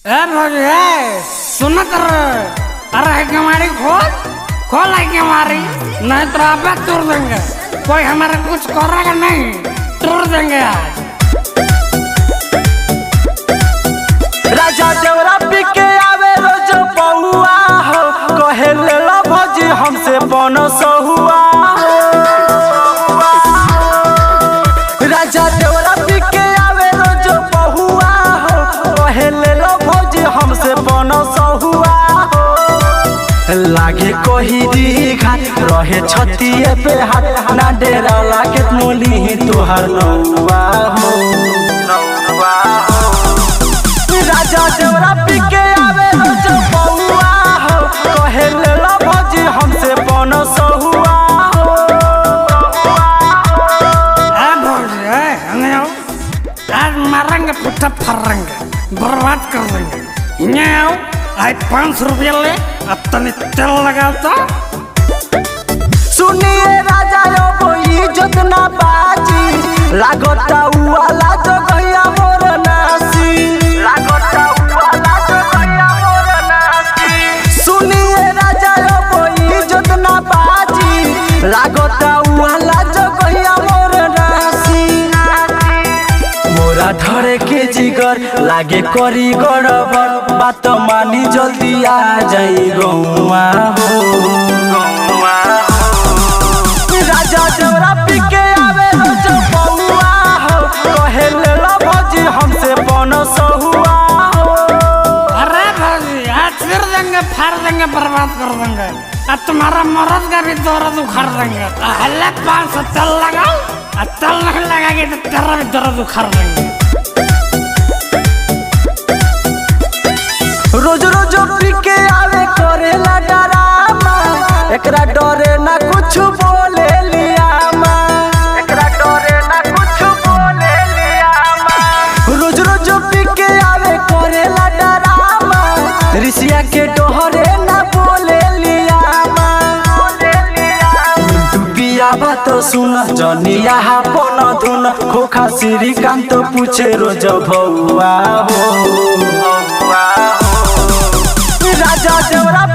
सुन कर अरे हमारी खोल है हमारी नहीं तो आप तोड़ देंगे। कोई हमारा कुछ करेगा नहीं, तोड़ देंगे आज। राजा देवरा पी के आवे रोज बहुआ हो, कहे ले लो भौजी हमसे बनस हुआ हो। राजा देवरा पी के आवे रोज बहुआ हो, कहे ले लो भौजी हमसे बनस हुआ हो। लागे कोही घाट रहे छतिए पे हाथ ना डेरा लागे मोली तोहर नौवा हो। राजा देवरा पी के आवे रोज बहुआ हो, कहे ले लो भौजी हमसे बनस हुआ हो। आज मारेंगे पुट्ठा फरेंगे, बर्बाद कर देंगे। यहाँ आज 500 रुपया ले, अब तनी तेल लगाओ तो। सुनिए राजा यो कोई इज्जत ना बाजी, लागता वाला जो गया मोर नासी, लागता वाला जो गया मोर नासी। सुनिए राजा यो कोई इज्जत ना बाजी, लागता वाला जो गया मोर नासी। मोरा धरे के जिगर लागे करी गड़बड़, बात मानी जल्दी आ जाई गौवा हो। राजा देवरा पी के आवे रोज बहुआ हो, कहे ले लो भौजी हमसे बनस हुआ हो। अरे भाजी आज फिर देंगे, फाड़ देंगे, बर्बाद कर देंगे। अब तुम्हारा मर्द का भी दर्द उखाड़ देंगे। हल्ले 500 तेल लगाओ, और तेल नहीं लगाएंगे तो तेरा भी दर्द उखाड़ देंगे। रोज रोज पी के आवे करेला डरामा, एकरा डरे ना कुछ बोले लिया माँ, एकरा डरे ना कुछ बोले लिया माँ। रोज रोज पी के आवे करेला डरामा, ऋषिया के डोहरे ना बोले लिया माँ। बिया बात सुन जनिया पन धुन, खोखा श्रीकांत पूछे रोज भौआ हो। राजा देवरा